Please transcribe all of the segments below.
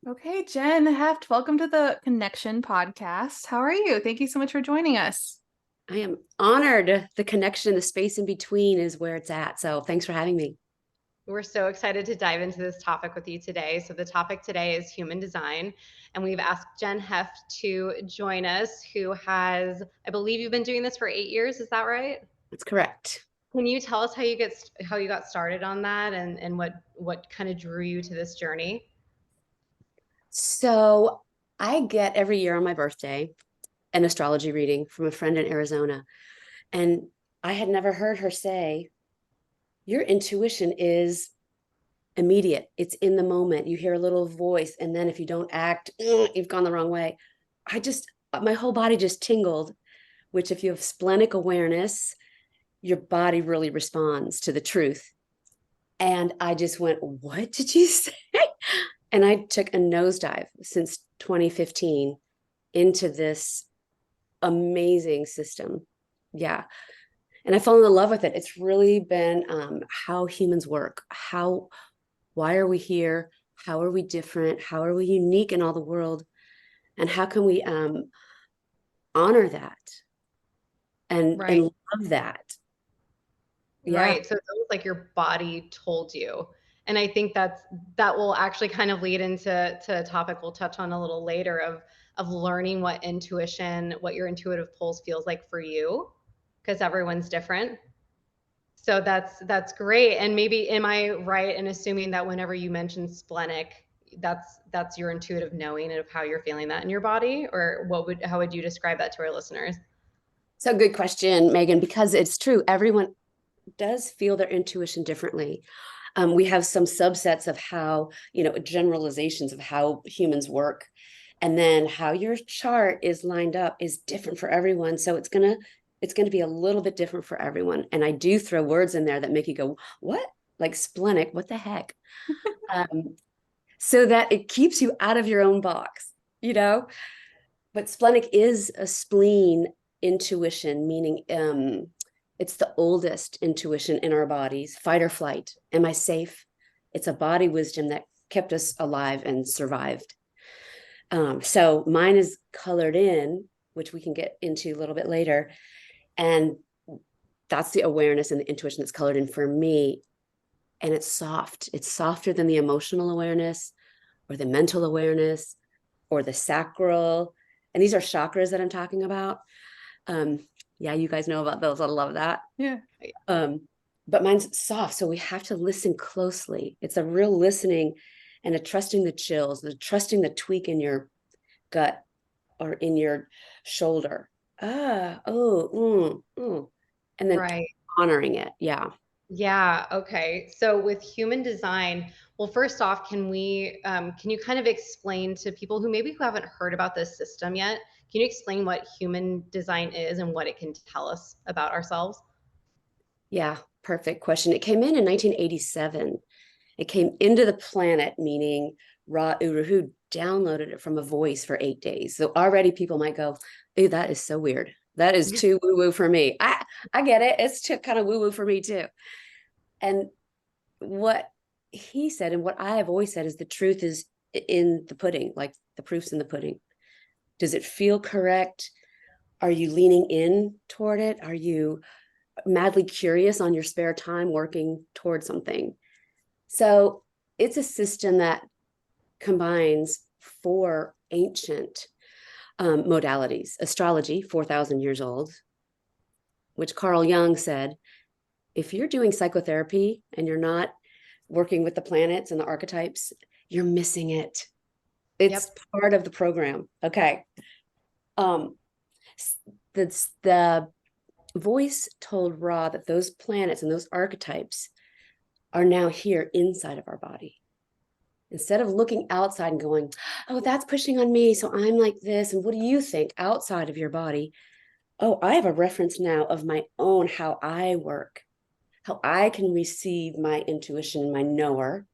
Okay, Jen Hoeft, welcome to the Connection podcast. How are you? Thank you so much for joining us. I am honored. The connection, the space in between is where it's at. So thanks for having me. We're so excited to dive into this topic with you today. So, the topic today is human design, and we've asked Jen Hoeft to join us, who has, I believe you've been doing this for 8 years. Is that right? That's correct. Can you tell us how you got started on that, and what kind of drew you to this journey? So I get every year on my birthday an astrology reading from a friend in Arizona. And I had never heard her say, your intuition is immediate. It's in the moment. You hear a little voice. And then if you don't act, you've gone the wrong way. My whole body just tingled, which if you have splenic awareness, your body really responds to the truth. And I just went, what did you say? And I took a nosedive since 2015 into this amazing system. Yeah. And I fell in love with it. It's really been how humans work. Why are we here? How are we different? How are we unique in all the world? And how can we honor that and Right. love that? Yeah. Right. So it's almost like your body told you. And I think that will actually kind of lead into a topic we'll touch on a little later of learning what your intuitive pulse feels like for you, because everyone's different. So that's great. And maybe am I right in assuming that whenever you mention splenic, that's your intuitive knowing of how you're feeling that in your body? Or how would you describe that to our listeners? So good question, Megan, because it's true. Everyone does feel their intuition differently. We have some subsets of how, generalizations of how humans work. And then how your chart is lined up is different for everyone. So it's gonna be a little bit different for everyone. And I do throw words in there that make you go, what? Like splenic, what the heck? um, so that it keeps you out of your own box, you know? But splenic is a spleen intuition, meaning it's the oldest intuition in our bodies. Fight or flight. Am I safe? It's a body wisdom that kept us alive and survived. So mine is colored in, which we can get into a little bit later. And that's the awareness and the intuition that's colored in for me. And it's soft. It's softer than the emotional awareness or the mental awareness or the sacral. And these are chakras that I'm talking about. Um, yeah, you guys know about those. I love that. Yeah. Um, but mine's soft, so we have to listen closely. It's a real listening and a trusting the chills, the trusting the tweak in your gut or in your shoulder. And then Right. honoring it. Yeah. Yeah. Okay. So with human design, well, first off, can you kind of explain to people who haven't heard about this system yet? Can you explain what human design is and what it can tell us about ourselves? Yeah. Perfect question. It came in 1987. It came into the planet, meaning Ra Uru downloaded it from a voice for 8 days. So already people might go, "Ooh, that is so weird. That is too woo woo for me." I get it. It's too kind of woo woo for me too. And what he said, and what I have always said, is the truth is in the pudding. Like the proof's in the pudding. Does it feel correct? Are you leaning in toward it? Are you madly curious on your spare time working toward something? So it's a system that combines four ancient modalities: astrology, 4,000 years old, which Carl Jung said, if you're doing psychotherapy and you're not working with the planets and the archetypes, you're missing it. It's Yep. part of the program. Okay. Um, the voice told Ra that those planets and those archetypes are now here inside of our body. Instead of looking outside and going, oh, that's pushing on me, so I'm like this. And what do you think outside of your body? Oh, I have a reference now of my own, how I work, how I can receive my intuition and my knower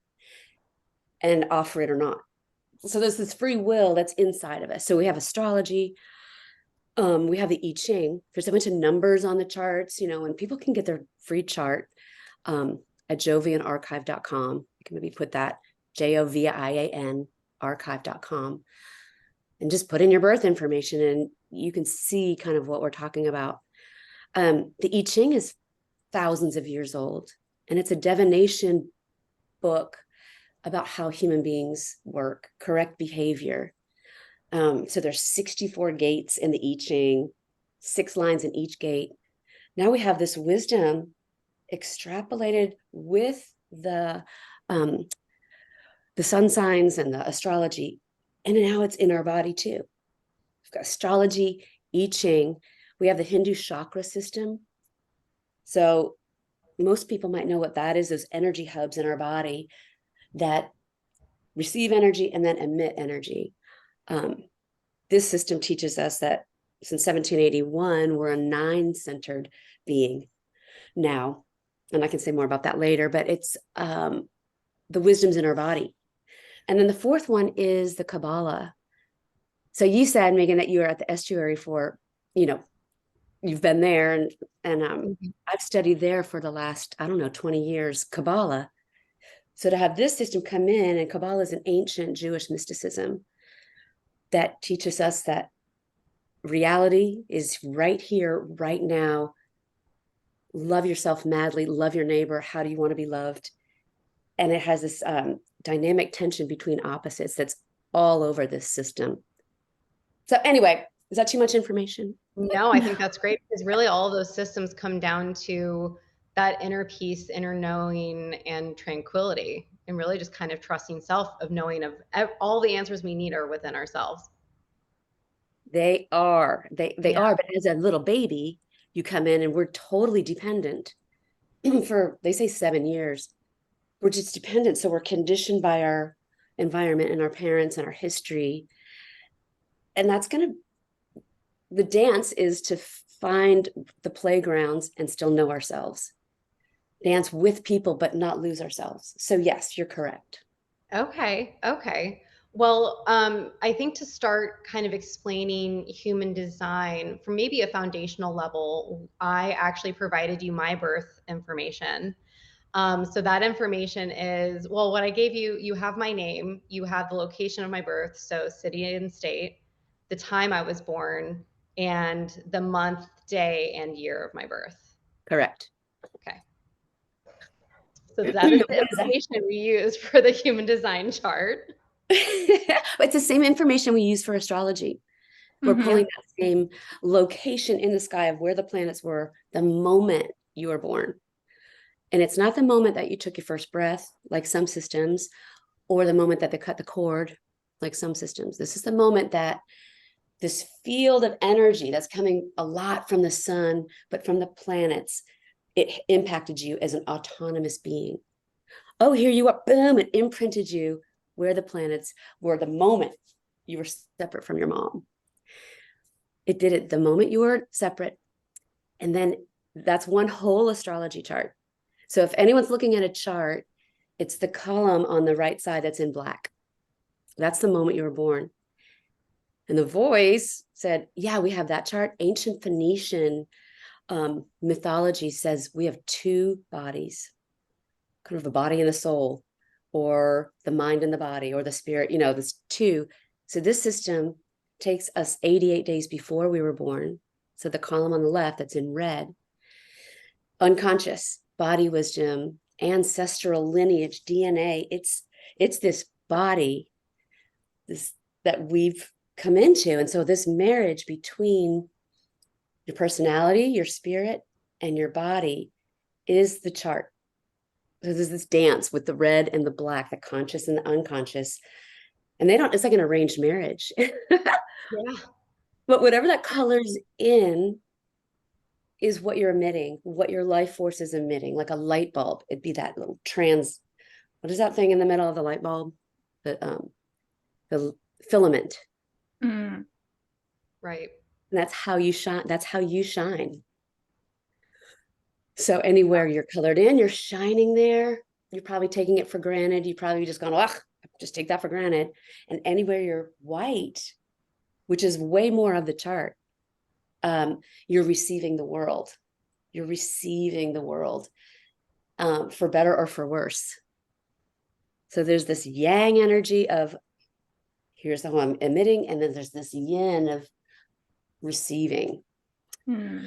and offer it or not. So there's this free will that's inside of us. So we have astrology. We have the I Ching. There's a bunch of numbers on the charts, and people can get their free chart at jovianarchive.com. You can maybe put that JOVIAN. archive.com, and just put in your birth information and you can see kind of what we're talking about. The I Ching is thousands of years old, and it's a divination book about how human beings work, correct behavior. So there's 64 gates in the I Ching, 6 lines in each gate. Now we have this wisdom extrapolated with the sun signs and the astrology, and now it's in our body too. We've got astrology, I Ching. We have the Hindu chakra system. So most people might know what that is, those energy hubs in our body that receive energy and then emit energy. This system teaches us that since 1781, we're a 9-centered being now. And I can say more about that later, but it's the wisdom's in our body. And then the fourth one is the Kabbalah. So you said, Megan, that you were at the estuary for, you've been there, and I've studied there for the last, 20 years, Kabbalah. So to have this system come in, and Kabbalah is an ancient Jewish mysticism that teaches us that reality is right here, right now. Love yourself madly, love your neighbor. How do you want to be loved? And it has this dynamic tension between opposites that's all over this system. So anyway, is that too much information? No, I think that's great, because really all of those systems come down to that inner peace, inner knowing, and tranquility, and really just kind of trusting self, of knowing of all the answers we need are within ourselves. They are. They are. But as a little baby, you come in and we're totally dependent for, they say, 7 years. We're just dependent. So we're conditioned by our environment and our parents and our history. And the dance is to find the playgrounds and still know ourselves. Dance with people, but not lose ourselves. So yes, you're correct. Okay. Well, I think to start kind of explaining human design from maybe a foundational level, I actually provided you my birth information. So that information is, well, what I gave you, you have my name, you have the location of my birth, so city and state, the time I was born, and the month, day, and year of my birth. Correct. Okay. So that is the information we use for the human design chart. It's the same information we use for astrology. We're pulling that same location in the sky of where the planets were the moment you were born. And it's not the moment that you took your first breath, like some systems, or the moment that they cut the cord, like some systems. This is the moment that this field of energy that's coming a lot from the sun, but from the planets, it impacted you as an autonomous being. Oh, here you are, boom, it imprinted you where the planets were the moment you were separate from your mom. It did it the moment you were separate. And then that's one whole astrology chart. So if anyone's looking at a chart, it's the column on the right side that's in black. That's the moment you were born. And the voice said, yeah, we have that chart. Ancient Phoenician mythology says we have 2 bodies, kind of the body and the soul, or the mind and the body, or the spirit, there's 2. So this system takes us 88 days before we were born. So the column on the left that's in red, unconscious, body wisdom, ancestral lineage, DNA. It's this body that we've come into. And so this marriage between your personality, your spirit, and your body is the chart. So there's this dance with the red and the black, the conscious and the unconscious. And it's like an arranged marriage. Yeah. But whatever that colors in is what you're emitting, what your life force is emitting, like a light bulb. It'd be that little what is that thing in the middle of the light bulb? The filament. Mm. And Right. that's how you shine. That's how you shine. So anywhere you're colored in, you're shining there. You're probably taking it for granted. You probably just gone, just take that for granted. And anywhere you're white, which is way more of the chart, you're receiving the world. You're receiving the world for better or for worse. So there's this yang energy of Here's how I'm emitting. And then there's this yin of receiving. Hmm.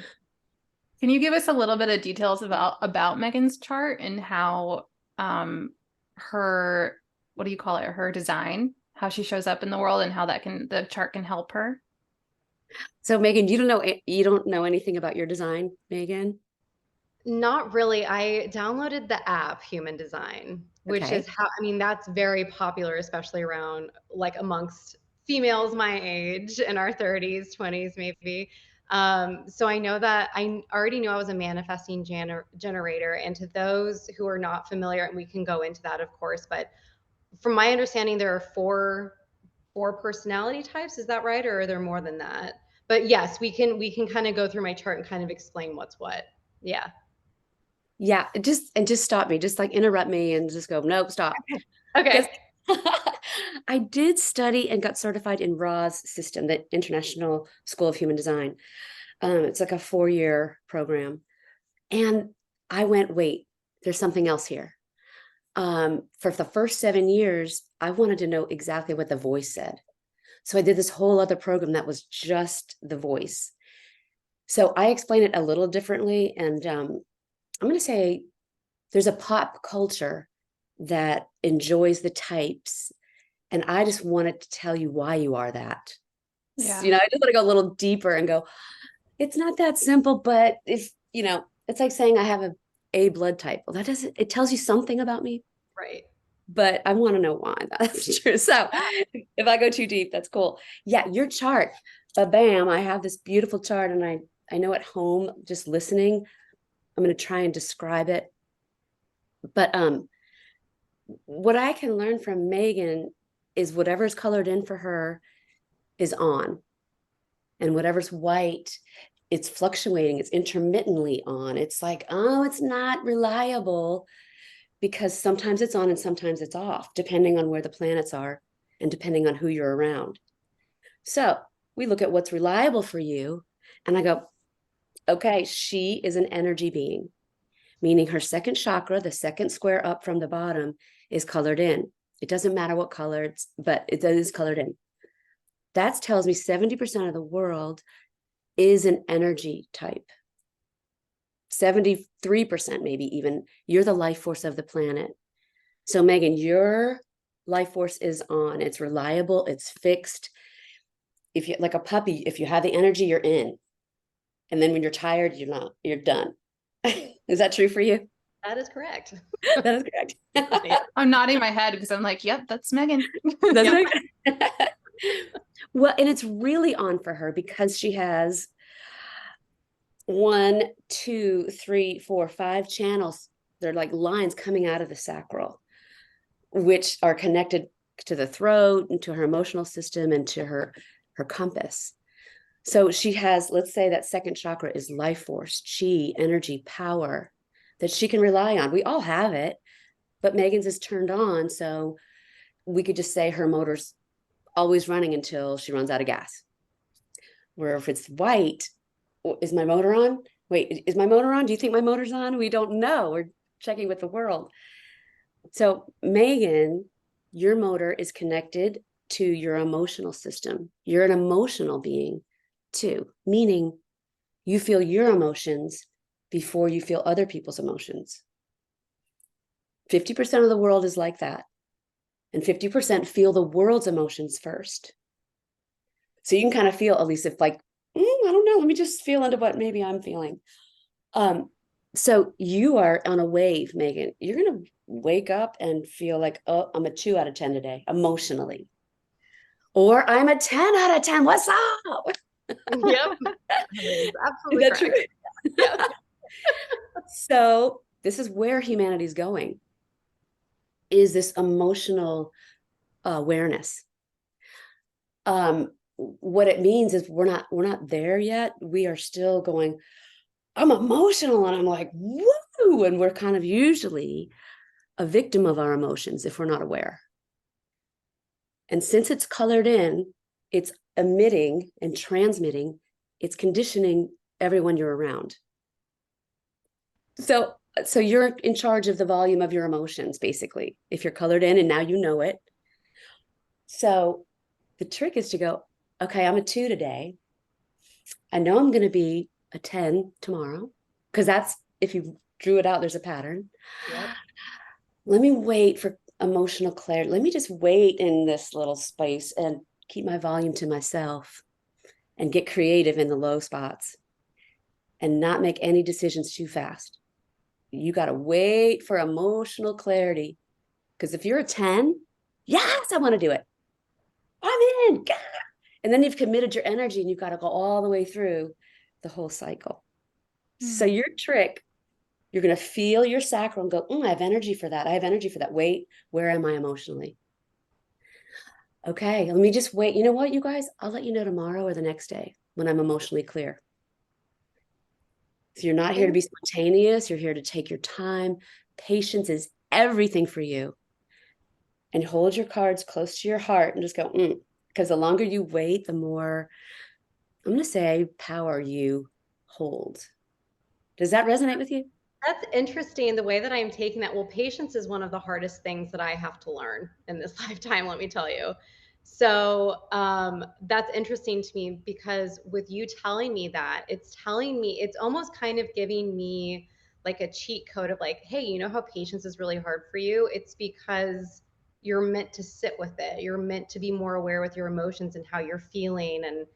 Can you give us a little bit of details about Megan's chart and how her, what do you call it, her design, how she shows up in the world and how the chart can help her? So Megan, you don't know anything about your design, Megan? Not really. I downloaded the app Human Design, which Okay. is how, I mean, that's very popular, especially around like amongst females my age in our 30s, 20s, maybe. So I know that I already knew I was a manifesting generator. And to those who are not familiar, and we can go into that, of course, but from my understanding, there are four personality types. Is that right? Or are there more than that? But yes, we can kind of go through my chart and kind of explain what's what. Yeah. Yeah, just stop me, just like interrupt me and just go, nope, stop. Because Okay. I did study and got certified in RA's system, the International School of Human Design. It's like a 4-year program. And I went, wait, there's something else here. For the first 7 years, I wanted to know exactly what the voice said. So I did this whole other program that was just the voice. So I explain it a little differently. And I'm going to say there's a pop culture that enjoys the types. And I just wanted to tell you why you are that. Yeah. I just want to go a little deeper and go, it's not that simple, but it's like saying I have A blood type. Well, that doesn't, it tells you something about me, Right. but I want to know why that's true. So if I go too deep, that's cool. Yeah, your chart, bam, I have this beautiful chart and I know at home, just listening, I'm going to try and describe it. But what I can learn from Megan is whatever's colored in for her is on, and whatever's white, it's fluctuating, it's intermittently on. It's like, oh, it's not reliable because sometimes it's on and sometimes it's off, depending on where the planets are and depending on who you're around. So we look at what's reliable for you, and I go, okay, she is an energy being, meaning her second chakra, the second square up from the bottom, is colored in. It doesn't matter what color it's, but it is colored in. That tells me 70% of the world is an energy type. 73%, maybe even, you're the life force of the planet. So Megan, your life force is on. It's reliable, it's fixed. If you, like a puppy, if you have the energy, you're in. And then when you're tired, you're not, you're done. Is that true for you? That is correct. That is correct. Yeah. I'm nodding my head because I'm like, yep, that's Megan. That's Yep. right. Well, and it's really on for her because she has 1, 2, 3, 4, 5 channels. They're like lines coming out of the sacral, which are connected to the throat and to her emotional system and to her compass. So she has, let's say that second chakra is life force, chi, energy, power that she can rely on. We all have it, but Megan's is turned on. So we could just say her motor's always running until she runs out of gas. Where if it's white, is my motor on? Wait, is my motor on? Do you think my motor's on? We don't know. We're checking with the world. So Megan, your motor is connected to your emotional system. You're an emotional being too, meaning you feel your emotions before you feel other people's emotions. 50% of the world is like that. And 50% feel the world's emotions first. So you can kind of feel, at least if like, I don't know, let me just feel into what maybe I'm feeling. So you are on a wave, Megan. You're going to wake up and feel like, oh, I'm a 2 out of 10 today, emotionally. Or I'm a 10 out of 10. What's up? Yep. That is absolutely Is that correct. true? Yeah. So this is where humanity is going, is this emotional awareness. What it means is we're not there yet. We are still going, I'm emotional, and I'm like, woo, and we're kind of usually a victim of our emotions if we're not aware. And since it's colored in, it's emitting and transmitting, it's conditioning everyone you're around. So you're in charge of the volume of your emotions, basically, if you're colored in and now you know it. So The trick is to go, okay, I'm a 2 today. I know I'm going to be a 10 tomorrow, because that's, if you drew it out, there's a pattern. Yep. Let me wait for emotional clarity. Let me just wait in this little space and keep my volume to myself and get creative in the low spots and not make any decisions too fast. You got to wait for emotional clarity. Because if you're a 10, yes, I want to do it. I'm in. God. And then you've committed your energy and you've got to go all the way through the whole cycle. So your trick, you're going to feel your sacral and go, I have energy for that. I have energy for that. Wait, where am I emotionally? Okay, let me just wait. You know what, you guys? I'll let you know tomorrow or the next day when I'm emotionally clear. So you're not here to be spontaneous. You're here to take your time. Patience is everything for you. And hold your cards close to your heart and just go, because the longer you wait, the more, I'm going to say, power you hold. Does that resonate with you? That's interesting, the way that I'm taking that. Well, patience is one of the hardest things that I have to learn in this lifetime, let me tell you. So that's interesting to me, because with you telling me that, it's telling me, it's almost kind of giving me like a cheat code of like, hey, you know how patience is really hard for you? It's because you're meant to sit with it. You're meant to be more aware with your emotions and how you're feeling. And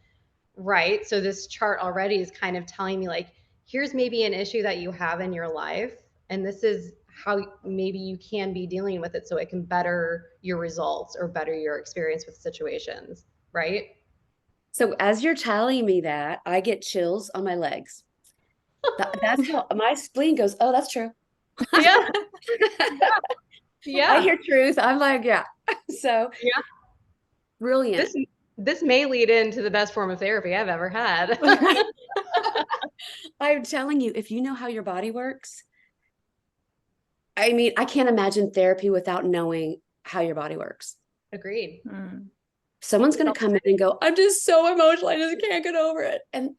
right. So this chart already is kind of telling me like, here's maybe an issue that you have in your life, and this is how maybe you can be dealing with it so it can better your results or better your experience with situations, right? So as you're telling me that, I get chills on my legs. That's how my spleen goes, oh, that's true. Yeah. I Yeah. hear truth. I'm like, yeah. So Yeah. brilliant. This may lead into the best form of therapy I've ever had. I'm telling you, if you know how your body works, I mean, I can't imagine therapy without knowing how your body works. Agreed. Someone's going to come in and go, I'm just so emotional. I just can't get over it. And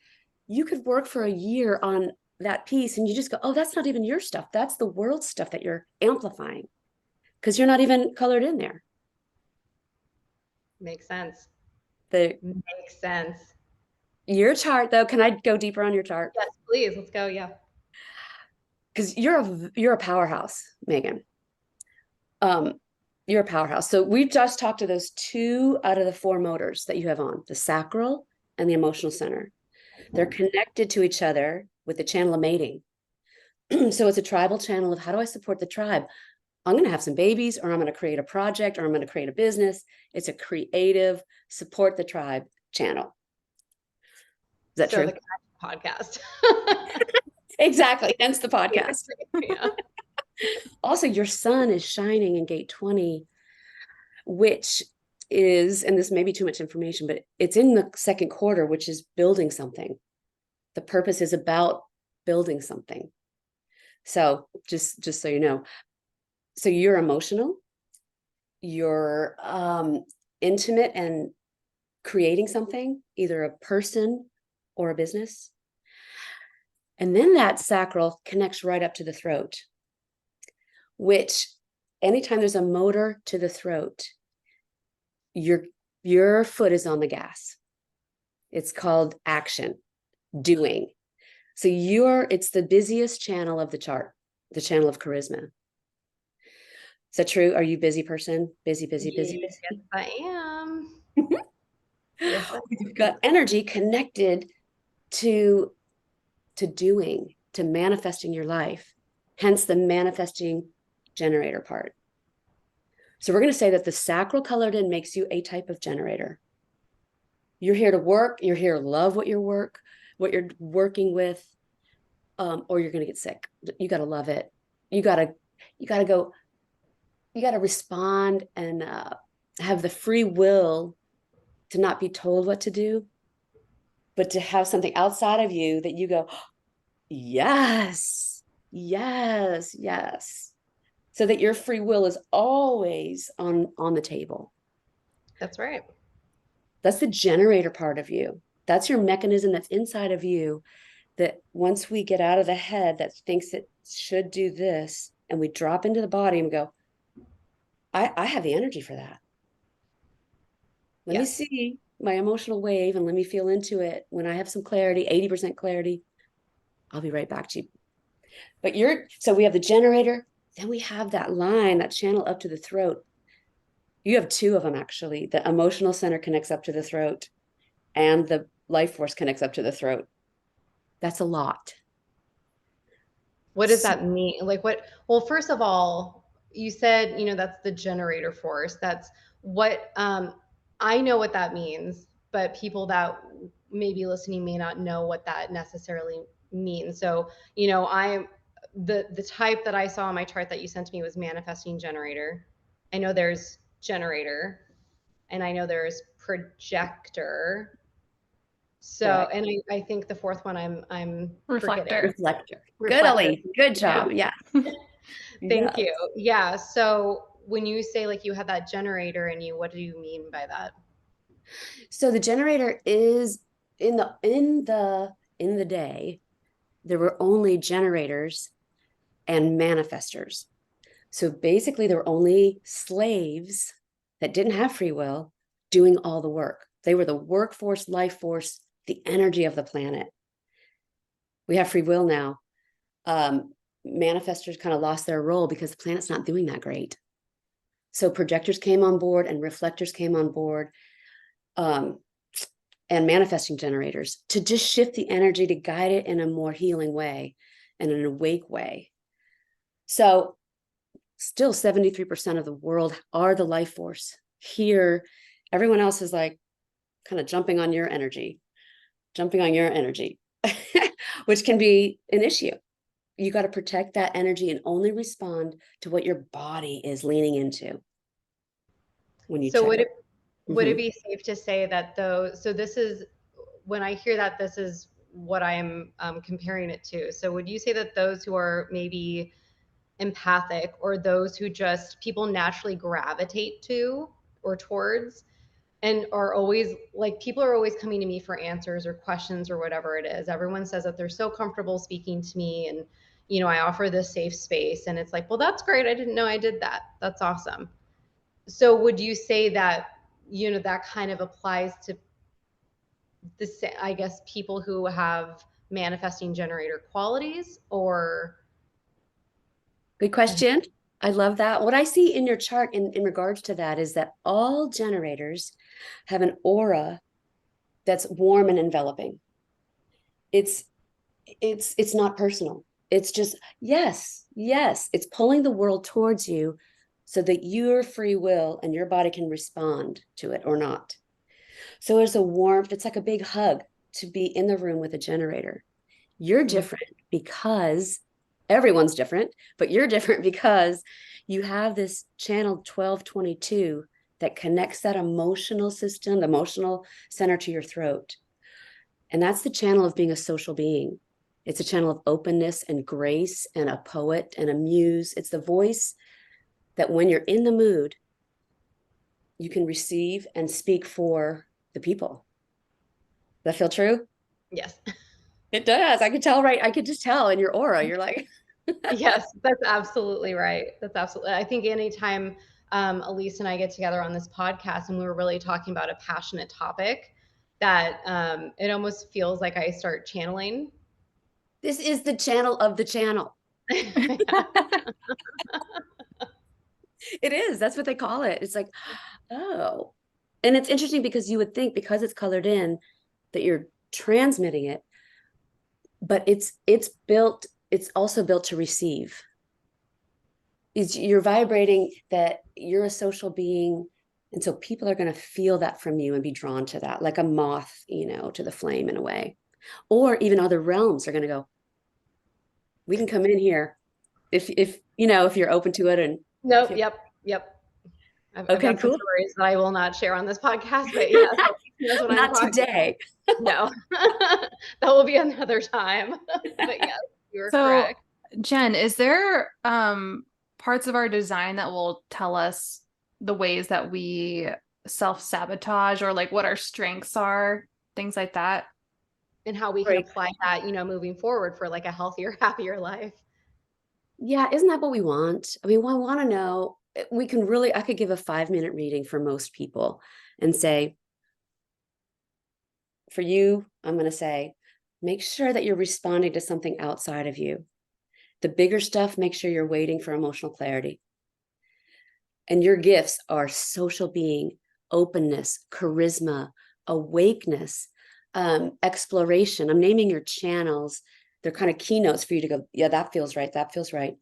you could work for a year on that piece and you just go, oh, that's not even your stuff. That's the world stuff that you're amplifying because you're not even colored in there. Makes sense. The Makes sense. Your chart, though, can I go deeper on your chart? Yes, please. Let's go. Yeah. Because you're a powerhouse, Megan. You're a powerhouse. So we just talked to those 2 out of the 4 motors that you have on, the sacral and the emotional center. They're connected to each other with the channel of mating. So it's a tribal channel of how do I support the tribe? I'm going to have some babies, or I'm going to create a project, or I'm going to create a business. It's a creative support the tribe channel. Is that So true? the podcast. Exactly. Hence the podcast. Yeah. Also, your sun is shining in gate 20, which is, and this may be too much information, but it's in the second quarter, which is building something. The purpose is about building something. So just so you know, so you're emotional, you're intimate and creating something, either a person or a business. And then that sacral connects right up to the throat, which anytime there's a motor to the throat, your foot is on the gas. It's called action, doing. So it's the busiest channel of the chart, the channel of charisma. Is that true? Are you a busy person? Busy. Yes, I am. Yes, I am. You've got energy connected to doing, to manifesting your life, hence the manifesting generator part. So we're going to say that the sacral colored in makes you a type of generator. You're here to work. You're here to love what you're working with, or you're going to get sick. You got to love it. You got to go. You got to respond and have the free will to not be told what to do, but to have something outside of you that you go, yes, yes, yes. So that your free will is always on the table. That's right. That's the generator part of you. That's your mechanism that's inside of you that once we get out of the head that thinks it should do this and we drop into the body and we go, I have the energy for that. Let me see my emotional wave and let me feel into it. When I have some clarity, 80% clarity, I'll be right back to you. But so we have the generator, then we have that line, that channel up to the throat. You have two of them, actually. The emotional center connects up to the throat and the life force connects up to the throat. That's a lot. What does that mean? Like what, well, first of all, you said, that's the generator force. That's what, I know what that means, but people that may be listening may not know what that necessarily means. So, I'm the type that I saw on my chart that you sent to me was manifesting generator. I know there's generator and I know there's projector. So, Correct. and I think the fourth one I'm Reflector. Reflector. Good, Reflector. Ali. Good job. Yeah. Thank you. Yeah. So when you say like you have that generator in you, what do you mean by that? So the generator is in the day, there were only generators and manifestors. So basically there were only slaves that didn't have free will doing all the work. They were the workforce, life force, the energy of the planet. We have free will now. Manifestors kind of lost their role because the planet's not doing that great. So projectors came on board and reflectors came on board, and manifesting generators to just shift the energy to guide it in a more healing way and an awake way. So still 73% of the world are the life force. Here, everyone else is like kind of jumping on your energy, which can be an issue. You got to protect that energy and only respond to what your body is leaning into when you So check it. Would it be safe to say that so this is, when I hear that, this is what I'm comparing it to. So would you say that those who are maybe empathic, or those who just people naturally gravitate to or towards, and are always like, people are always coming to me for answers or questions or whatever it is. Everyone says that they're so comfortable speaking to me, and I offer this safe space, and it's like, well, that's great. I didn't know I did that. That's awesome. So would you say that, that kind of applies to this, I guess, people who have manifesting generator qualities, or? Good question. I love that. What I see in your chart in regards to that is that all generators have an aura that's warm and enveloping. It's not personal. It's just, yes, it's pulling the world towards you so that your free will and your body can respond to it or not. So there's a warmth. It's like a big hug to be in the room with a generator. You're different because everyone's different, but you're different because you have this channel 1222 that connects that emotional system, the emotional center, to your throat. And that's the channel of being a social being. It's a channel of openness and grace and a poet and a muse. It's the voice that when you're in the mood, you can receive and speak for the people. Does that feel true? Yes. It does. I could tell, right? I could just tell in your aura. You're like, Yes, that's absolutely right. That's absolutely, I think anytime Elise and I get together on this podcast and we were really talking about a passionate topic, that it almost feels like I start channeling. this is the channel of the channel. It is. That's what they call it. It's like, oh. And it's interesting because you would think because it's colored in that you're transmitting it, but it's also built to receive. You're vibrating that you're a social being. And so people are going to feel that from you and be drawn to that, like a moth, to the flame in a way. Or even other realms are going to go, we can come in here if you're open to it. And Nope. Yep. I've okay, got some cool. stories that I will not share on this podcast, but yes, knows what Not today. No, that will be another time. But yes, you're correct. Jen, is there parts of our design that will tell us the ways that we self-sabotage, or like what our strengths are, things like that? And how we can apply that, moving forward for like a healthier, happier life. Yeah, isn't that what we want? I mean, we want to know, we can really, I could give a 5-minute reading for most people and say, for you, I'm going to say, make sure that you're responding to something outside of you. The bigger stuff, make sure you're waiting for emotional clarity. And your gifts are social being, openness, charisma, awakeness, exploration. I'm naming your channels. They're kind of keynotes for you to go, yeah, that feels right. That feels right.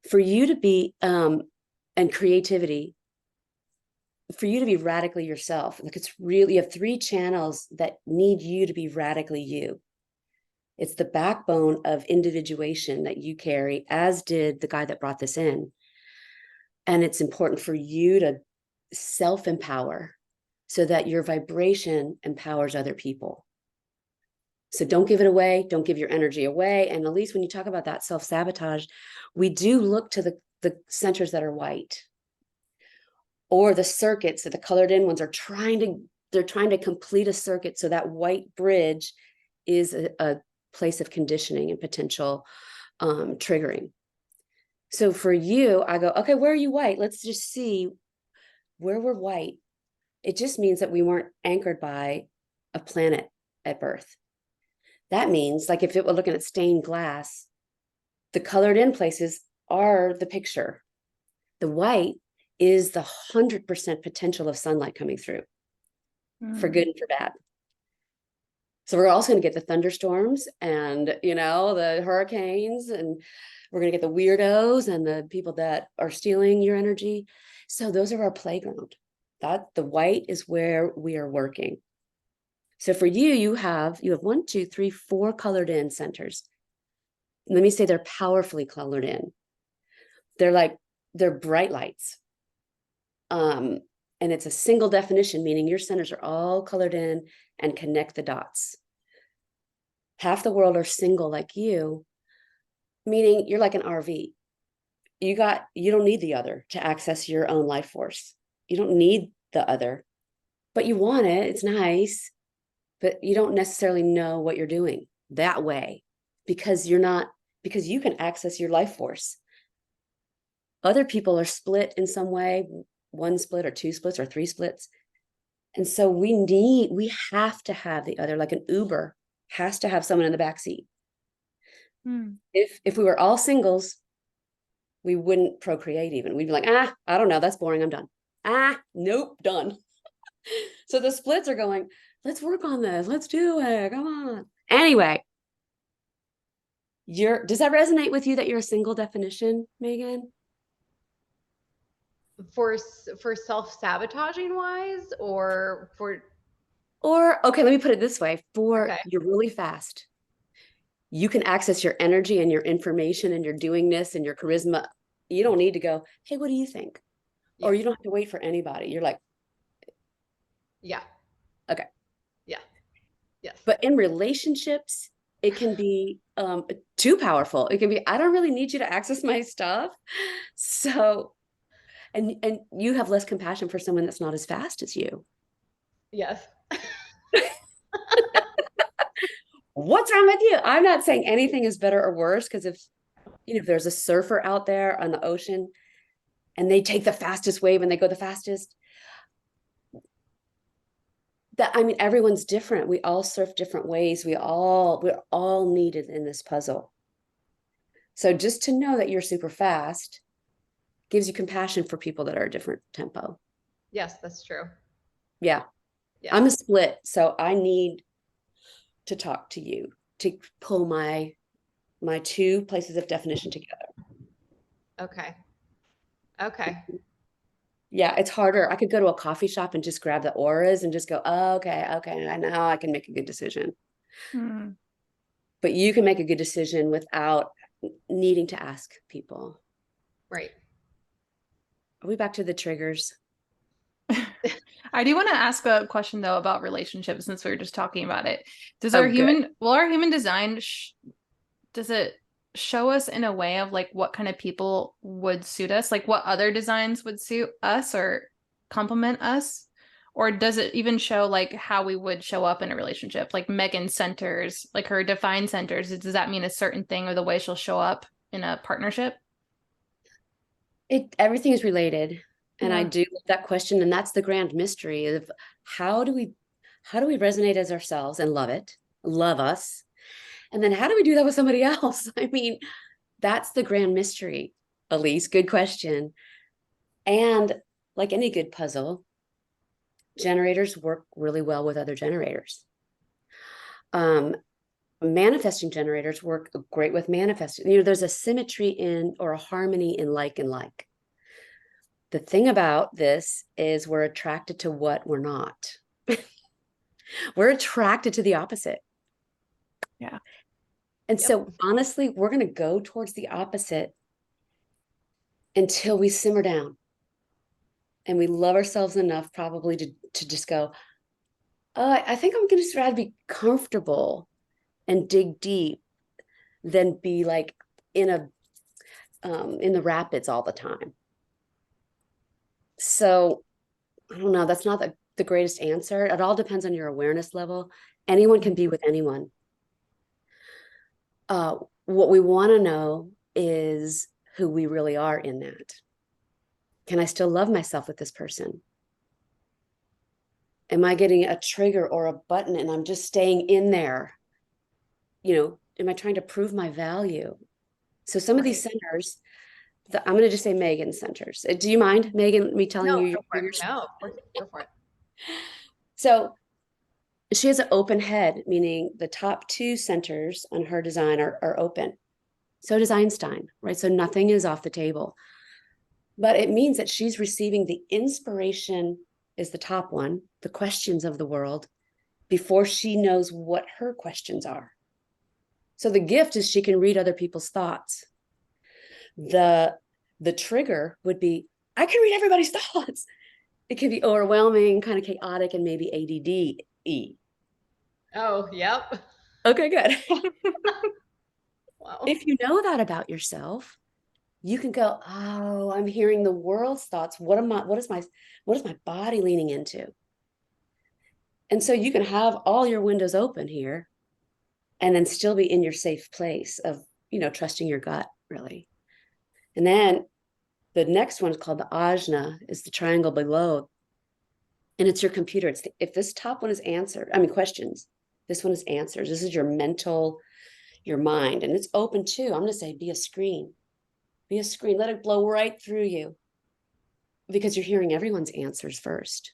For you to be, and creativity, for you to be radically yourself. Like, it's really, you have 3 channels that need you to be radically you. It's the backbone of individuation that you carry, as did the guy that brought this in. And it's important for you to self-empower so that your vibration empowers other people. So don't give it away. Don't give your energy away. And at least when you talk about that self-sabotage, we do look to the centers that are white, or the circuits that the colored in ones are they're trying to complete a circuit. So that white bridge is a place of conditioning and potential triggering. So for you, I go, okay, where are you white? Let's just see where we're white. It just means that we weren't anchored by a planet at birth. That means, like, if it were looking at stained glass, the colored in places are the picture. The white is the 100% potential of sunlight coming through, for good and for bad. So we're also going to get the thunderstorms and, the hurricanes, and we're going to get the weirdos and the people that are stealing your energy. So those are our playground. That the white is where we are working. So for you, you have 1, 2, 3, 4 colored in centers. Let me say they're powerfully colored in. They're bright lights. And it's a single definition, meaning your centers are all colored in and connect the dots. Half the world are single like you, meaning you're like an RV. You don't need the other to access your own life force. You don't need the other, but you want it. It's nice, but you don't necessarily know what you're doing that way because you can access your life force. Other people are split in some way, 1 split or 2 splits or 3 splits. And so we have to have the other, like an Uber has to have someone in the back seat. If we were all singles, we wouldn't procreate even. We'd be like, I don't know, that's boring, I'm done. Nope, done. So the splits are going, let's work on this, let's do it, come on. Anyway, does that resonate with you that you're a single definition, Megan? For self-sabotaging wise, or for, okay, let me put it this way. okay. You're really fast. You can access your energy and your information and your doingness and your charisma. You don't need to go, hey, what do you think? Yeah. Or you don't have to wait for anybody. You're like, yeah. Okay. Yeah. Yes. But in relationships, it can be too powerful. It can be, I don't really need you to access my stuff. So, and you have less compassion for someone that's not as fast as you. Yes. What's wrong with you? I'm not saying anything is better or worse, because if there's a surfer out there on the ocean and they take the fastest wave and they go the fastest, everyone's different. We all surf different ways. We're all needed in this puzzle. So just to know that you're super fast gives you compassion for people that are a different tempo. Yes, that's true. Yeah. Yeah. I'm a split, so I need to talk to you to pull my 2 places of definition together. Okay. Yeah, it's harder. I could go to a coffee shop and just grab the auras and just go, oh, okay, I know I can make a good decision. But you can make a good decision without needing to ask people. Right. Are we back to the triggers? I do want to ask a question though about relationships, since we were just talking about it. Does Oh, our human design does it show us in a way of like what kind of people would suit us, like what other designs would suit us or complement us? Or does it even show like how we would show up in a relationship? Like Megan's centers, like her defined centers, does that mean a certain thing or the way she'll show up in a partnership? Everything is related. And I Yeah. do love that question. And that's the grand mystery of how do we resonate as ourselves and love us? And then how do we do that with somebody else? I mean, that's the grand mystery. Elise, good question. And like any good puzzle, generators work really well with other generators. Manifesting generators work great with manifesting. There's a symmetry in or a harmony in like and like. The thing about this is we're attracted to what we're not. We're attracted to the opposite. Yeah. And so honestly, we're going to go towards the opposite until we simmer down and we love ourselves enough probably to just go, I think I'm going to just rather be comfortable and dig deep than be like in the rapids all the time. So I don't know. That's not the greatest answer. It all depends on your awareness level. Anyone can be with anyone. What we want to know is who we really are in that. Can I still love myself with this person? Am I getting a trigger or a button and I'm just staying in there? Am I trying to prove my value? So some of these centers, I'm going to just say Megan centers. Do you mind, Megan, me telling you? No, go for it. So she has an open head, meaning the top two centers on her design are open. So does Einstein, right? So nothing is off the table. But it means that she's receiving the inspiration is the top one, the questions of the world, before she knows what her questions are. So the gift is she can read other people's thoughts. The trigger would be, I can read everybody's thoughts. It can be overwhelming, kind of chaotic, and maybe ADD-y. Oh, yep. Okay, good. Wow. If you know that about yourself, you can go, oh, I'm hearing the world's thoughts. What is my body leaning into? And so you can have all your windows open here and then still be in your safe place of, trusting your gut, really. And then the next one is called the ajna, is the triangle below. And it's your computer. If this top one is questions, this one is answers. This is your mental, your mind, and it's open too. I'm going to say, be a screen. Be a screen. Let it blow right through you because you're hearing everyone's answers first.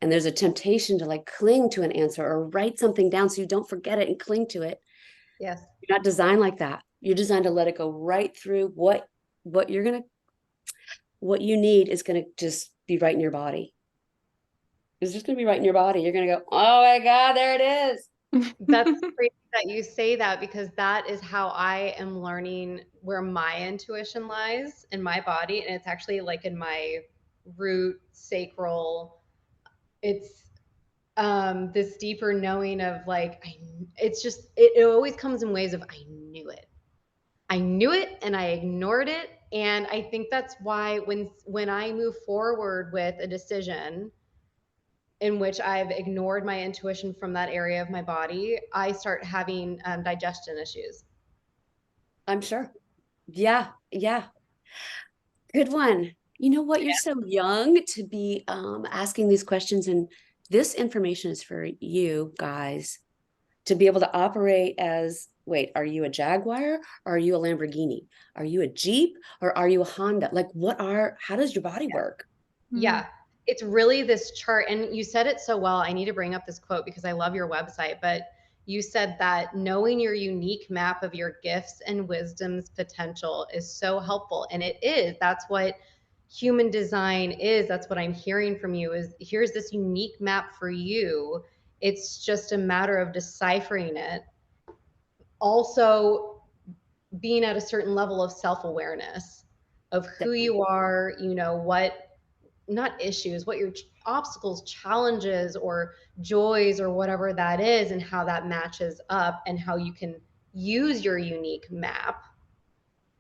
And there's a temptation to like cling to an answer or write something down so you don't forget it and cling to it. Yes. You're not designed like that. You're designed to let it go right through. What you need is going to just be right in your body. It's just going to be right in your body. You're going to go, oh my God, there it is. That's great that you say that, because that is how I am learning where my intuition lies in my body. And it's actually like in my root sacral. It's this deeper knowing of like, it always comes in ways of, I knew it and I ignored it. And I think that's why when I move forward with a decision in which I've ignored my intuition from that area of my body, I start having digestion issues. I'm sure. Yeah. Yeah. Good one. You know what? You're so young to be asking these questions. And this information is for you guys to be able to operate as, wait, are you a Jaguar? Or are you a Lamborghini? Are you a Jeep? Or are you a Honda? Like how does your body work? Yeah. It's really this chart. And you said it so well. I need to bring up this quote because I love your website, but you said that knowing your unique map of your gifts and wisdom's potential is so helpful. And it is. That's what human design is. That's what I'm hearing from you is, here's this unique map for you. It's just a matter of deciphering it. Also being at a certain level of self-awareness of who you are, what, not issues, what your obstacles, challenges, or joys, or whatever that is, and how that matches up, and how you can use your unique map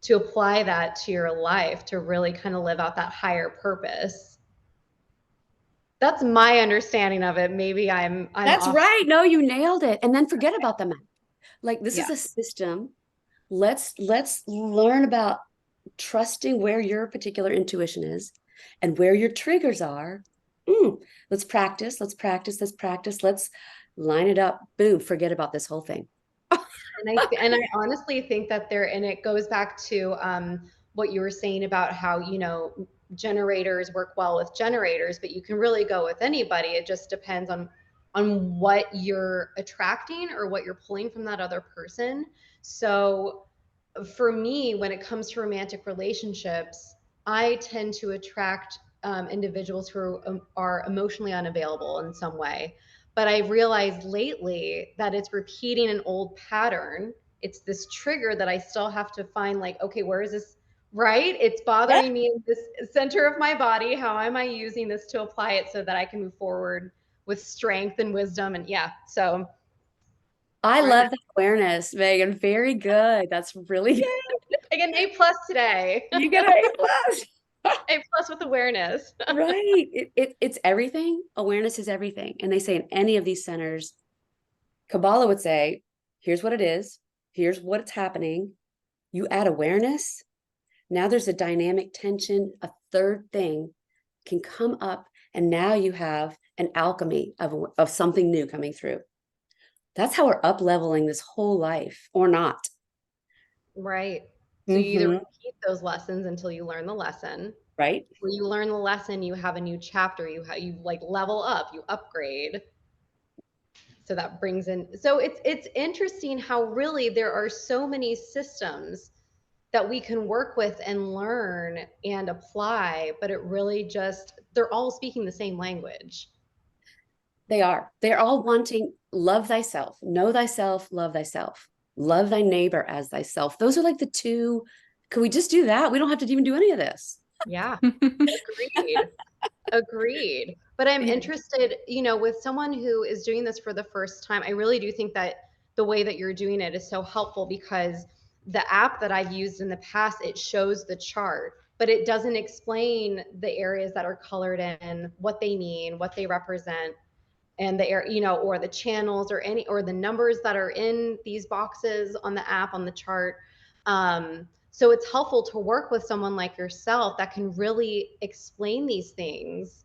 to apply that to your life to really kind of live out that higher purpose. That's my understanding of it. Maybe I'm That's off. right. No, you nailed it. And then forget about the map. Like this Yeah. is a system. Let's learn about trusting where your particular intuition is and where your triggers are. Let's practice, let's practice, let's practice. Let's line it up. Boom, forget about this whole thing. And I honestly think that and it goes back to what you were saying about how, generators work well with generators, but you can really go with anybody. It just depends on what you're attracting or what you're pulling from that other person. So for me, when it comes to romantic relationships, I tend to attract individuals who are emotionally unavailable in some way. But I've realized lately that it's repeating an old pattern. It's this trigger that I still have to find, like, okay, where is this? Right? It's Yeah. bothering me in this center of my body. How am I using this to apply it so that I can move forward with strength and wisdom? And yeah, so I love that awareness, Megan. Very good. That's really good. I get an A+ today. You get an A+. A+ with awareness. Right. It's everything. Awareness is everything. And they say in any of these centers, Kabbalah would say, here's what it is. Here's what's happening. You add awareness. Now there's a dynamic tension. A third thing can come up. And now you have an alchemy of something new coming through. That's how we're up leveling this whole life, or not. Right. So you either repeat those lessons until you learn the lesson. Right. When you learn the lesson, you have a new chapter. You like level up, you upgrade. So that brings in. So it's interesting how really there are so many systems that we can work with and learn and apply, but it really just, they're all speaking the same language. They are. They're all wanting love thyself, know thyself, love thyself, love thy neighbor as thyself. Those are like the two. Can we just do that? We don't have to even do any of this. Yeah. Agreed. Agreed. But I'm interested, with someone who is doing this for the first time, I really do think that the way that you're doing it is so helpful, because the app that I've used in the past, it shows the chart, but it doesn't explain the areas that are colored in, what they mean, what they represent, and the area, or the channels or the numbers that are in these boxes on the app, on the chart. So it's helpful to work with someone like yourself that can really explain these things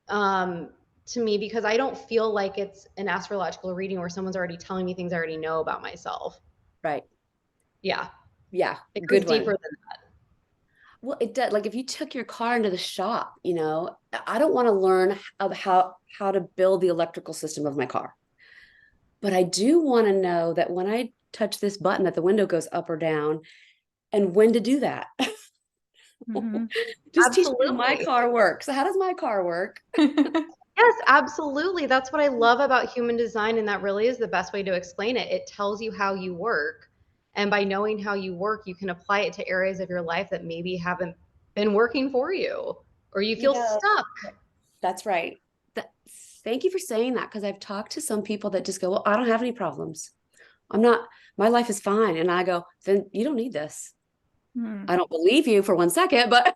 to me, because I don't feel like it's an astrological reading where someone's already telling me things I already know about myself. Right. Yeah. Yeah. It goes Good one. deeper than that. Well, it does. Like if you took your car into the shop, I don't want to learn how to build the electrical system of my car. But I do want to know that when I touch this button that the window goes up or down, and when to do that. Just Absolutely. teach me how my car works. So how does my car work? Yes, absolutely. That's what I love about human design, and that really is the best way to explain it. It tells you how you work, and by knowing how you work, you can apply it to areas of your life that maybe haven't been working for you, or you feel stuck. That's right. Thank you for saying that, because I've talked to some people that just go, well, I don't have any problems. My life is fine. And I go, then you don't need this. I don't believe you for 1 second, but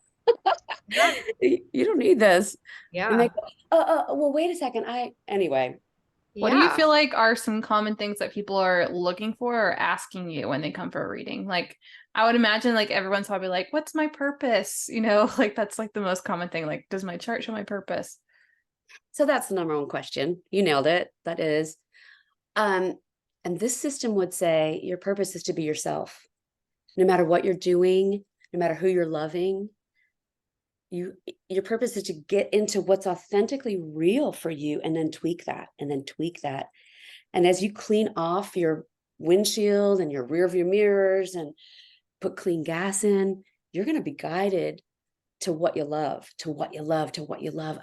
you don't need this. Yeah. And they go, well, wait a second. Anyway. What do you feel like are some common things that people are looking for or asking you when they come for a reading? Like, I would imagine like everyone's probably like, what's my purpose? Like that's like the most common thing. Like, does my chart show my purpose? So that's the number one question. You nailed it. That is. And this system would say your purpose is to be yourself. No matter what you're doing, no matter who you're loving, your purpose is to get into what's authentically real for you, and then tweak that, and then tweak that. And as you clean off your windshield and your rear view mirrors and put clean gas in, you're going to be guided to what you love, to what you love, to what you love.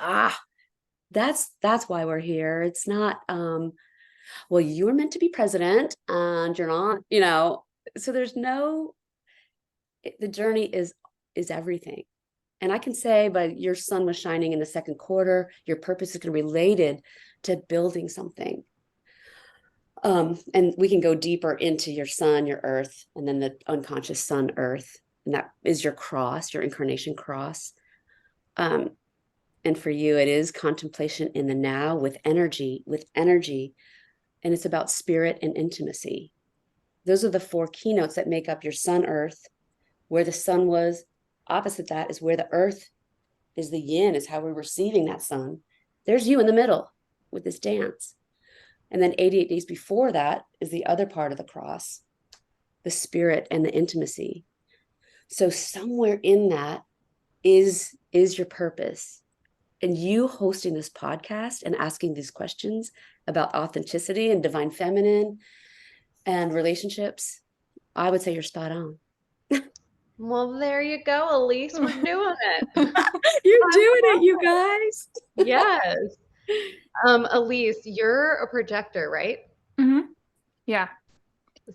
That's why we're here. It's not, well, you were meant to be president and you're not, so there's the journey is everything. And I can say, but your sun was shining in the second quarter, your purpose is going to be related to building something. And we can go deeper into your sun, your earth, and then the unconscious sun, earth. And that is your cross, your incarnation cross. And for you, it is contemplation in the now with energy. And it's about spirit and intimacy. Those are the 4 keynotes that make up your sun, earth, Where the sun was, opposite that is where the earth is, the yin, is how we're receiving that sun. There's you in the middle with this dance. And then 88 days before that is the other part of the cross, the spirit and the intimacy. So somewhere in that is your purpose. And you hosting this podcast and asking these questions about authenticity and divine feminine and relationships, I would say you're spot on. Well, there you go, Elise. We're doing it. You're doing it, you guys. Yes. Elise, you're a projector, right? Yeah.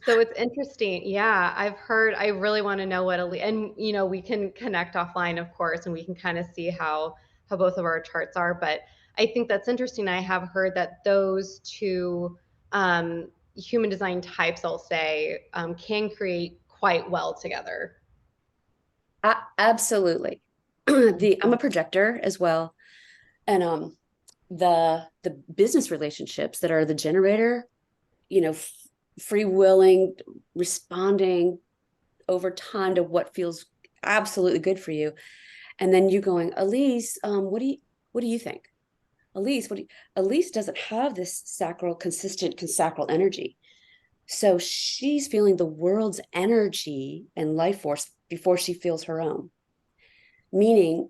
So it's interesting. Yeah, I've heard, I really want to know what Elise, and we can connect offline, of course, and we can kind of see how both of our charts are. But I think that's interesting. I have heard that those two human design types, I'll say, can create quite well together. Absolutely. I'm a projector as well. And the business relationships that are the generator, free willing, responding over time to what feels absolutely good for you. And then you going, Elise, what do you think? Elise doesn't have this consistent sacral energy. So she's feeling the world's energy and life force before she feels her own. Meaning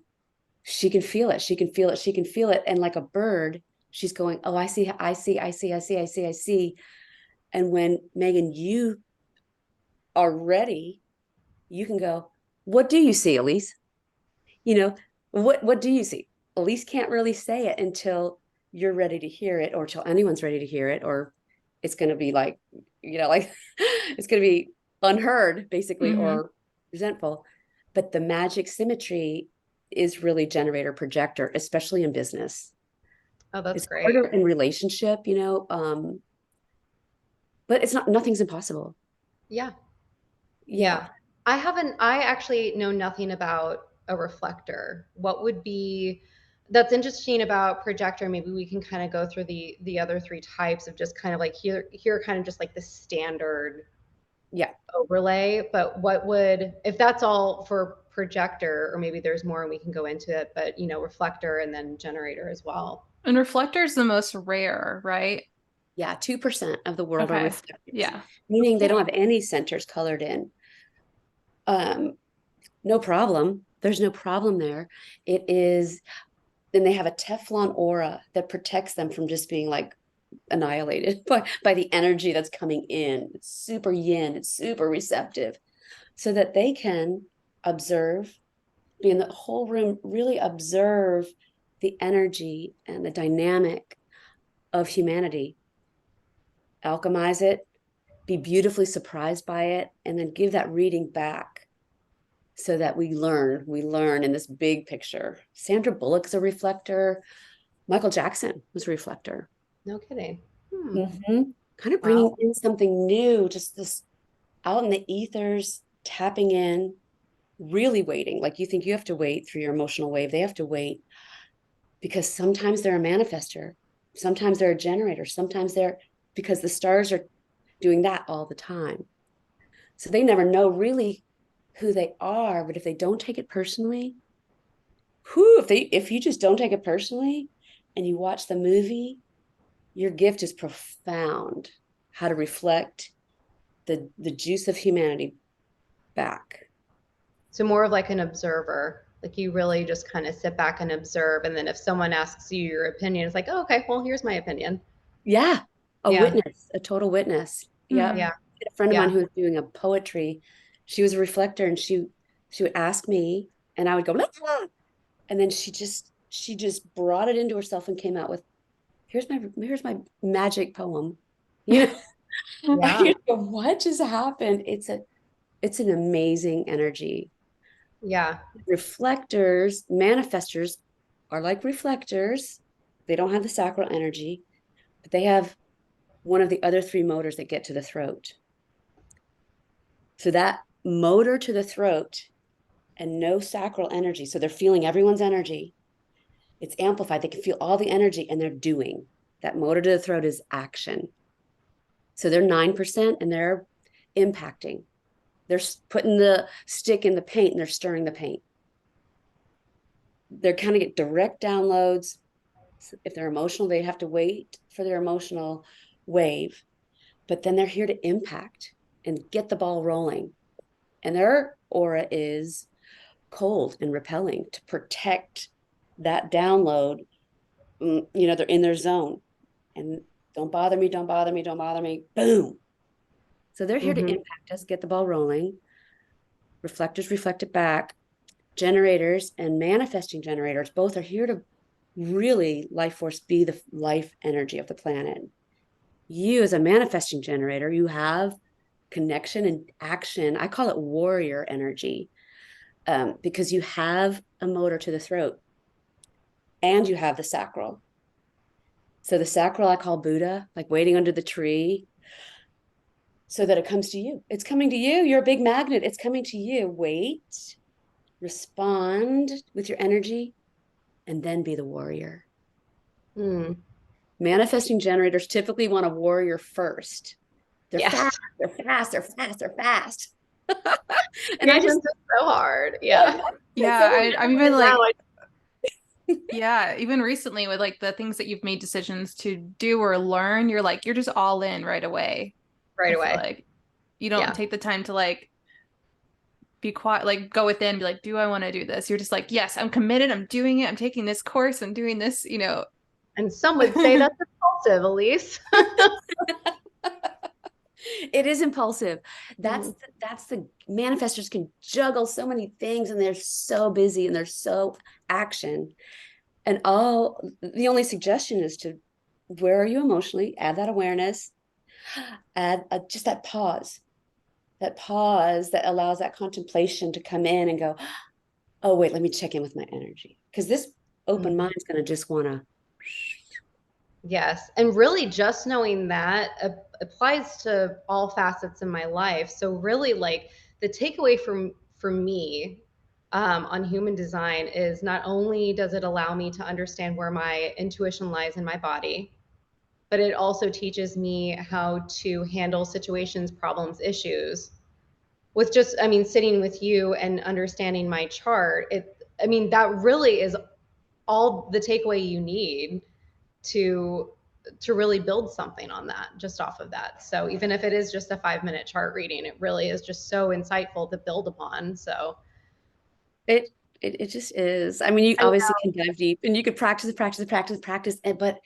she can feel it. She can feel it. She can feel it. And like a bird, she's going, oh, I see. And when Megan, you are ready, you can go, what do you see, Elise? What do you see? Elise can't really say it until you're ready to hear it, or till anyone's ready to hear it, or it's going to be like it's going to be unheard, basically, or resentful. But the magic symmetry is really generator projector, especially in business. Oh, that's it's great. Harder in relationship, but nothing's impossible. Yeah. I actually know nothing about a reflector. What would be, that's interesting about projector. Maybe we can kind of go through the other three types of just kind of like here kind of just like the standard overlay. But what would, if that's all for projector, or maybe there's more and we can go into it, but reflector and then generator as well. And reflector is the most rare, right? Yeah, 2% of the world are reflectors. Yeah. Meaning they don't have any centers colored in. No problem. There's no problem there. It is, then they have a Teflon aura that protects them from just being like annihilated by the energy that's coming in. It's super yin, it's super receptive, so that they can observe, be in the whole room, really observe the energy and the dynamic of humanity, alchemize it, be beautifully surprised by it, and then give that reading back so that we learn in this big picture. Sandra Bullock's a reflector. Michael Jackson was a reflector. No kidding. Kind of bringing in something new, just this out in the ethers, tapping in, really waiting. Like you think you have to wait through your emotional wave. They have to wait because sometimes they're a manifester. Sometimes they're a generator. Sometimes because the stars are doing that all the time. So they never know really who they are, but if they don't take it personally, if you just don't take it personally and you watch the movie, your gift is profound. How to reflect the juice of humanity back. So more of like an observer, like you really just kind of sit back and observe. And then if someone asks you your opinion, it's like, oh, okay, well, here's my opinion. Yeah. Witness, a total witness. Yeah. A friend of mine who was doing a poetry, she was a reflector, and she would ask me and I would go, ah! And then she just brought it into herself and came out with, here's my magic poem. What just happened? It's an amazing energy. Yeah. Reflectors, manifestors are like reflectors. They don't have the sacral energy, but they have one of the other three motors that get to the throat. So that motor to the throat and no sacral energy. So they're feeling everyone's energy. It's amplified. They can feel all the energy and they're doing. That motor to the throat is action. So they're 9% and they're impacting. They're putting the stick in the paint and they're stirring the paint. They're kind of get direct downloads. If they're emotional, they have to wait for their emotional wave, but then they're here to impact and get the ball rolling. And their aura is cold and repelling to protect that download. You know, they're in their zone and don't bother me, don't bother me, don't bother me. Boom. So they're here to impact us, get the ball rolling. Reflectors reflect it back. Generators and manifesting generators both are here to really life force be the life energy of the planet. You as a manifesting generator, you have connection and action. I call it warrior energy, because you have a motor to the throat and you have the sacral. So the sacral I call Buddha, like waiting under the tree so that it comes to you. It's coming to you. You're a big magnet. It's coming to you. Wait, respond with your energy, and then be the warrior. Manifesting generators typically want a warrior first. They're fast, they're fast, they're fast, they're fast. And I just so hard. Yeah. Yeah. I'm even like, yeah, even recently with like the things that you've made decisions to do or learn, you're like, you're just all in right away. Right away. Like you don't take the time to like be quiet, like go within, be like, do I want to do this? You're just like, yes, I'm committed. I'm doing it. I'm taking this course. I'm doing this, you know. And some would say that's impulsive, Elise. It is impulsive. That's the manifestors can juggle so many things and they're so busy and they're so action. And the only suggestion is to, where are you emotionally? Add that awareness, add just that pause that allows that contemplation to come in and go, oh, wait, let me check in with my energy. Because this open mind is going to just want to. Yes. And really just knowing that applies to all facets in my life. So really like the takeaway for me on human design is not only does it allow me to understand where my intuition lies in my body, but it also teaches me how to handle situations, problems, issues with just, I mean, sitting with you and understanding my chart. That really is all the takeaway you need to really build something on that, just off of that. So even if it is just a 5-minute chart reading, it really is just so insightful to build upon. So it just is. I mean, you obviously can dive deep and you could practice, but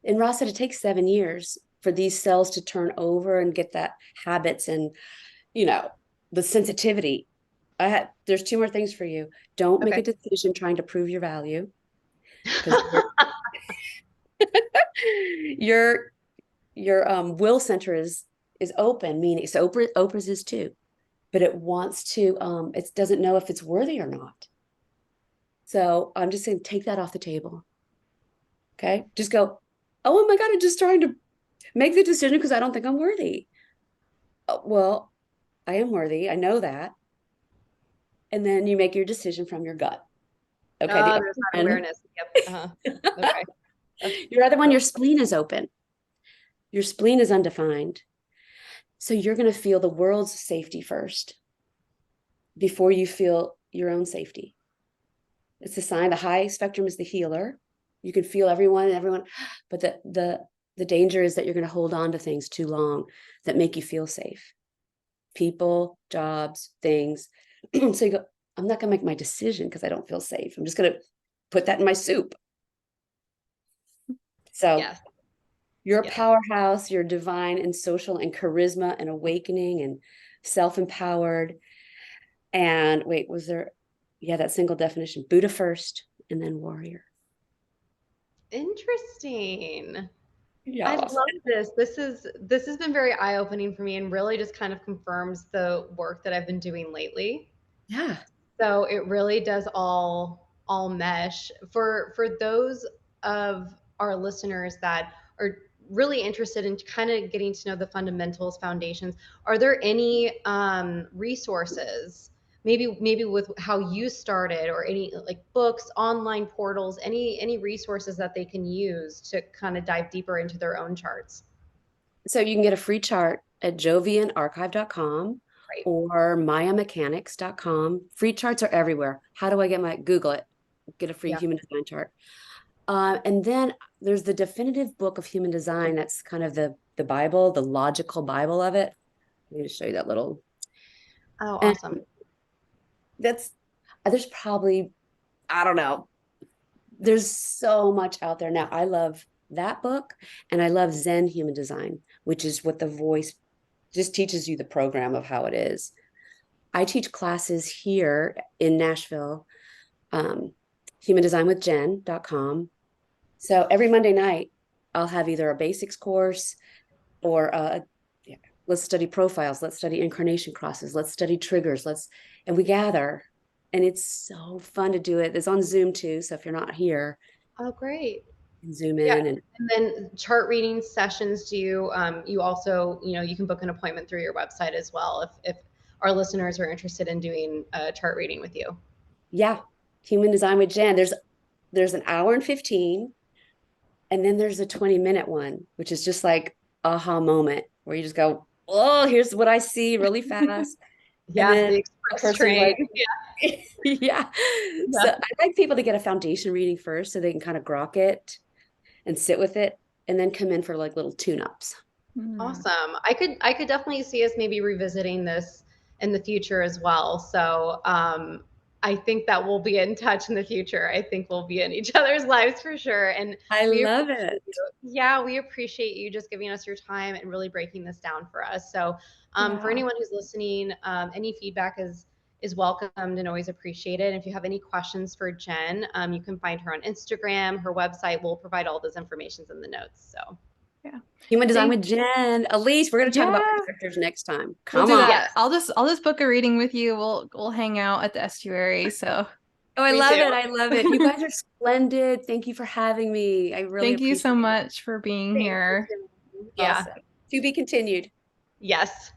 and Ross said it takes 7 years for these cells to turn over and get that habits and, you know, the sensitivity. There's 2 more things for you. Don't make a decision trying to prove your value. Your will center is open, meaning so Oprah's is too, but it wants to it doesn't know if it's worthy or not. So I'm just saying, take that off the table. Okay, just go, oh my God, I'm just trying to make the decision because I don't think I'm worthy. Well, I am worthy, I know that. And then you make your decision from your gut. Okay, there's that awareness. Yep. Okay. Your other one, your spleen is open. Your spleen is undefined. So you're going to feel the world's safety first before you feel your own safety. It's a sign. The high spectrum is the healer. You can feel everyone, but the danger is that you're going to hold on to things too long that make you feel safe. People, jobs, things. So you go, I'm not going to make my decision because I don't feel safe. I'm just going to put that in my soup. So you're a powerhouse, you're divine and social and charisma and awakening and self-empowered. And wait, was there, that single definition, Buddha first and then warrior. Interesting. Yeah. I love this. This has been very eye-opening for me and really just kind of confirms the work that I've been doing lately. Yeah. So it really does all mesh. For those of our listeners that are really interested in kind of getting to know the fundamentals, foundations, are there any resources, maybe with how you started, or any like books, online portals, any resources that they can use to kind of dive deeper into their own charts? So you can get a free chart at jovianarchive.com, Right. or mayamechanics.com. Free charts are everywhere. How do I Google it, get a free Yeah. human design chart. And then there's the definitive book of human design. That's kind of the Bible, the logical Bible of it. I'm going to show you that little. Oh, And awesome. there's probably, I don't know, there's so much out there now. I love that book, and I love Zen Human Design, which is what the voice just teaches you the program of how it is. I teach classes here in Nashville, humandesignwithjen.com. So every Monday night, I'll have either a basics course or let's study profiles, let's study incarnation crosses, let's study triggers, and we gather. And it's so fun to do it. It's on Zoom too. So if you're not here, Oh, great. you can Zoom Yeah. in. And then chart reading sessions, do you, you also, you can book an appointment through your website as well if our listeners are interested in doing a chart reading with you. yeah, Human Design with Jen. There's an hour and 15, and then there's a 20-minute one, which is just like aha moment where you just go, oh, here's what I see really fast. And Yeah, then the a express person's train. like, yeah. So Yeah. I like people to get a foundation reading first so they can kind of grok it and sit with it, and then come in for like little tune-ups. Awesome. I could definitely see us maybe revisiting this in the future as well. So I think that we'll be in touch in the future. I think we'll be in each other's lives for sure. And I we love appreciate it. you. Yeah, we appreciate you just giving us your time and really breaking this down for us. So for Yeah. anyone who's listening, any feedback is welcomed and always appreciated. And if you have any questions for Jen, you can find her on Instagram. Her website will provide all those informations in the notes. So Yeah. Human Design Thank with Jen. Elise, we're going to talk about Yeah. projectors next time. We'll Come do on. that. yes, I'll just book a reading with you. We'll hang out at the estuary. So Oh, I me love too. it. I love it. You guys are splendid. Thank you for having me. I really thank you appreciate so it. much for being Thank you, here. Jen. Yeah. Awesome. To be continued. Yes.